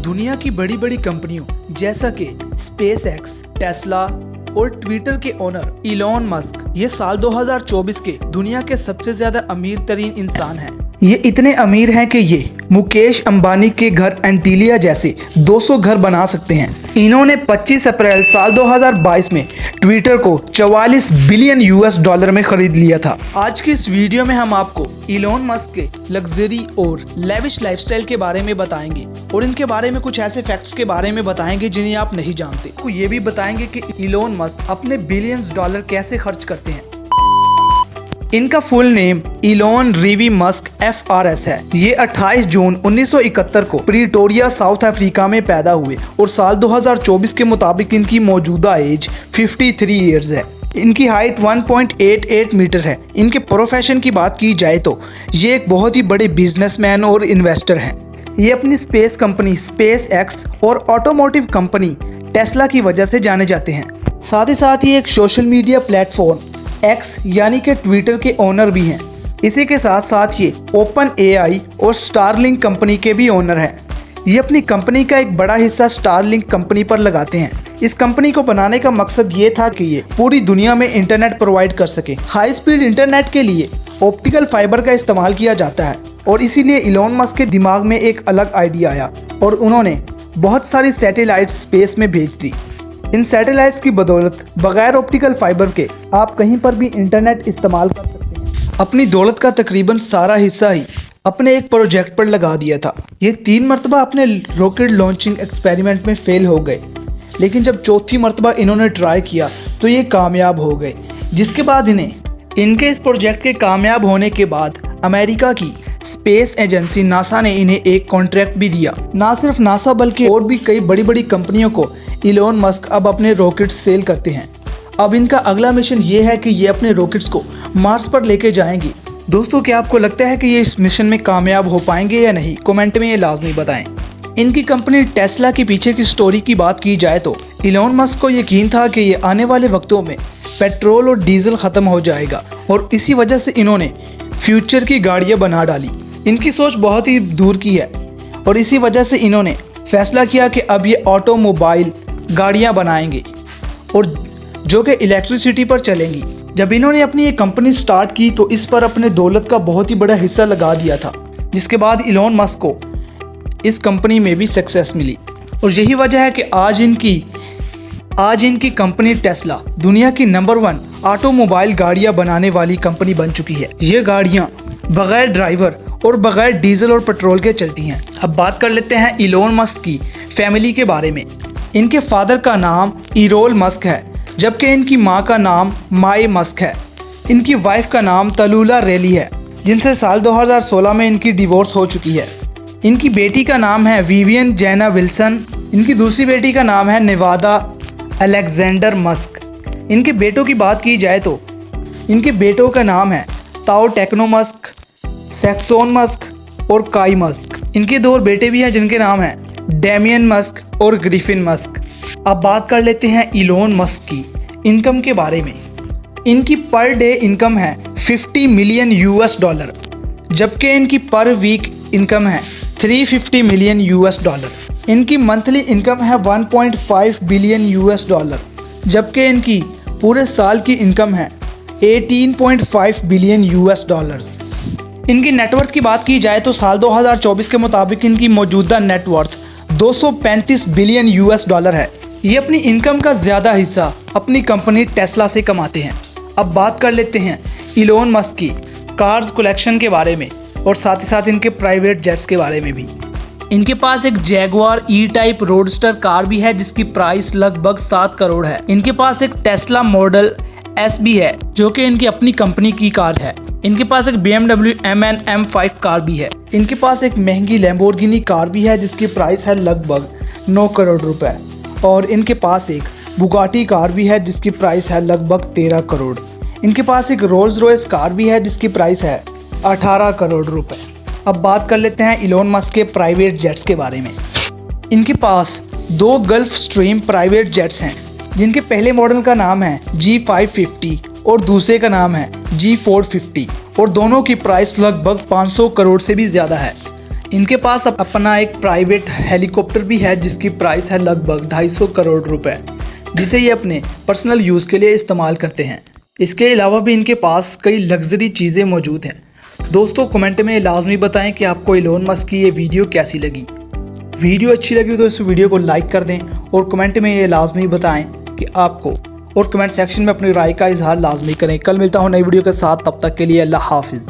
दुनिया की बड़ी बड़ी कंपनियों जैसा कि स्पेसएक्स, टेस्ला और ट्विटर के ओनर इलॉन मस्क ये साल 2024 के दुनिया के सबसे ज्यादा अमीर तरीन इंसान हैं। ये इतने अमीर हैं कि ये मुकेश अंबानी के घर एंटीलिया जैसे 200 घर बना सकते हैं। इन्होंने 25 अप्रैल साल 2022 में ट्विटर को 44 बिलियन यूएस डॉलर में खरीद लिया था। आज की इस वीडियो में हम आपको इलॉन मस्क के लग्जरी और लेविश लाइफस्टाइल के बारे में बताएंगे और इनके बारे में कुछ ऐसे फैक्ट्स के बारे में बताएंगे जिन्हें आप नहीं जानते। तो ये भी बताएंगे कि इलॉन मस्क अपने बिलियंस डॉलर कैसे खर्च करते हैं। इनका full name Elon Reeve Musk FRS है। ये 28 जून 1971 को प्रीटोरिया साउथ अफ्रीका में पैदा हुए और साल 2024 के मुताबिक इनकी मौजूदा एज 53 ईयर्स है। इनकी हाइट 1.88 मीटर है। इनके प्रोफेशन की बात की जाए तो ये एक बहुत ही बड़े बिजनेसमैन और इन्वेस्टर हैं। ये अपनी स्पेस कंपनी स्पेसएक्स और ऑटोमोटिव कंपनी टेस्ला की वजह से जाने जाते हैं। साथ ही साथ ये एक सोशल मीडिया प्लेटफॉर्म X यानी कि ट्विटर के ओनर भी हैं। इसी के साथ साथ ये OpenAI और स्टारलिंक कंपनी के भी ओनर हैं। ये अपनी कंपनी का एक बड़ा हिस्सा स्टारलिंक कंपनी पर लगाते हैं। इस कंपनी को बनाने का मकसद ये था कि ये पूरी दुनिया में इंटरनेट प्रोवाइड कर सके। हाई स्पीड इंटरनेट के लिए ऑप्टिकल फाइबर का इस्तेमाल किया जाता है और इसीलिए इलॉन मस्क के दिमाग में एक अलग आइडिया आया और उन्होंने बहुत सारी सैटेलाइट स्पेस में भेज दी। इन सैटेलाइट्स की बदौलत बगैर ऑप्टिकल फाइबर के आप कहीं पर भी इंटरनेट इस्तेमाल कर सकते हैं। अपनी दौलत का तकरीबन सारा हिस्सा ही अपने एक प्रोजेक्ट पर लगा दिया था। ये 3 मरतबा अपने रॉकेट लॉन्चिंग एक्सपेरिमेंट में फेल हो गए, लेकिन जब चौथी मरतबा इन्होंने ट्राई किया तो ये कामयाब हो गए, जिसके बाद इनके इस प्रोजेक्ट के कामयाब होने के बाद अमेरिका की स्पेस एजेंसी नासा ने इन्हें एक कॉन्ट्रैक्ट भी दिया। ना सिर्फ नासा बल्कि और भी कई बड़ी बड़ी कंपनियों को इलॉन मस्क अब अपने रॉकेट्स सेल करते हैं। अब इनका अगला मिशन ये है कि ये अपने रॉकेट्स को मार्स पर लेके जाएंगे। दोस्तों, क्या आपको लगता है कि ये इस मिशन में कामयाब हो पाएंगे या नहीं? कमेंट में ये लाजमी बताएं। इनकी कंपनी टेस्ला के पीछे की स्टोरी की बात की जाए तो इलॉन मस्क को यकीन था कि ये आने वाले वक्तों में पेट्रोल और डीजल ख़त्म हो जाएगा और इसी वजह से इन्होंने फ्यूचर की गाड़ियाँ बना डाली। इनकी सोच बहुत ही दूर की है और इसी वजह से इन्होंने फैसला किया कि अब ये ऑटोमोबाइल गाड़ियां बनाएंगे और जो कि इलेक्ट्रिसिटी पर चलेंगी। जब इन्होंने अपनी ये कंपनी स्टार्ट की तो इस पर अपने दौलत का बहुत ही बड़ा हिस्सा लगा दिया था, जिसके बाद इलॉन मस्क को इस कंपनी में भी सक्सेस मिली और यही वजह है कि आज इनकी कंपनी टेस्ला दुनिया की नंबर 1 ऑटोमोबाइल गाड़ियां बनाने वाली कंपनी बन चुकी है। ये गाड़ियां बगैर ड्राइवर और बगैर डीजल और पेट्रोल के चलती हैं। अब बात कर लेते हैं इलॉन मस्क की फैमिली के बारे में। इनके फादर का नाम इरोल मस्क है, जबकि इनकी मां का नाम माई मस्क है। इनकी वाइफ का नाम तलूला रेली है, जिनसे साल 2016 में इनकी डिवोर्स हो चुकी है। इनकी बेटी का नाम है विवियन जेना विल्सन। इनकी दूसरी बेटी का नाम है नेवादा अलेक्जेंडर मस्क। इनके बेटों की बात की जाए तो इनके बेटों का नाम है ताओ टेक्नो मस्क, सैक्सोन मस्क और काई मस्क। इनके 2 बेटे भी हैं जिनके नाम हैं डेमियन मस्क और ग्रिफिन मस्क। अब बात कर लेते हैं इलॉन मस्क की इनकम के बारे में। इनकी पर डे इनकम है 50 मिलियन यूएस डॉलर, जबकि इनकी पर वीक इनकम है 350 मिलियन यूएस डॉलर। इनकी मंथली इनकम है 1.5 बिलियन यूएस डॉलर, जबकि इनकी पूरे साल की इनकम है 18.5 बिलियन यूएस डॉलर्स। इनकी नेटवर्थ की बात की जाए तो साल 2024 के मुताबिक इनकी मौजूदा नेटवर्थ 235 बिलियन यूएस डॉलर है। ये अपनी इनकम का ज़्यादा हिस्सा अपनी कंपनी टेस्ला से कमाते हैं। अब बात कर लेते हैं इलॉन मस्क की कार्स कलेक्शन के बारे में और साथ ही साथ इनके प्राइवेट जेट्स के बारे में भी। इनके पास एक जैगुआर E-टाइप रोडस्टर कार भी है जिसकी प्राइस लगभग 7 करोड़ है। इनके पास एक टेस्ला मॉडल S भी है जो कि इनकी अपनी कंपनी की कार है। इनके पास एक BMW MN M5 कार भी है। इनके पास एक महंगी लैम्बोर्गिनी कार भी है जिसकी प्राइस है लगभग 9 करोड़ रुपए और इनके पास एक बुगाटी कार भी है जिसकी प्राइस है लगभग 13 करोड़। इनके पास एक रोल्स रॉयस कार भी है जिसकी प्राइस है 18 करोड़ रुपए। अब बात कर लेते हैं इलॉन मस्क के प्राइवेट जेट्स के बारे में। इनके पास 2 गल्फ स्ट्रीम प्राइवेट जेट्स हैं, जिनके पहले मॉडल का नाम है G550 और दूसरे का नाम है G450 और दोनों की प्राइस लगभग 500 करोड़ से भी ज़्यादा है। इनके पास अपना एक प्राइवेट हेलीकॉप्टर भी है जिसकी प्राइस है लगभग 250 करोड़ रुपए, जिसे ये अपने पर्सनल यूज़ के लिए इस्तेमाल करते हैं। इसके अलावा भी इनके पास कई लग्जरी चीज़ें मौजूद हैं। दोस्तों कमेंट में लाजमी बताएं कि आपको इलोन मस्क की ये वीडियो कैसी लगी। वीडियो अच्छी लगी तो इस वीडियो को लाइक कर दें और कमेंट में ये लाजमी बताएं कि आपको, और कमेंट सेक्शन में अपनी राय का इजहार लाजमी करें। कल मिलता हूँ नई वीडियो के साथ, तब तक के लिए अल्लाह हाफिज़।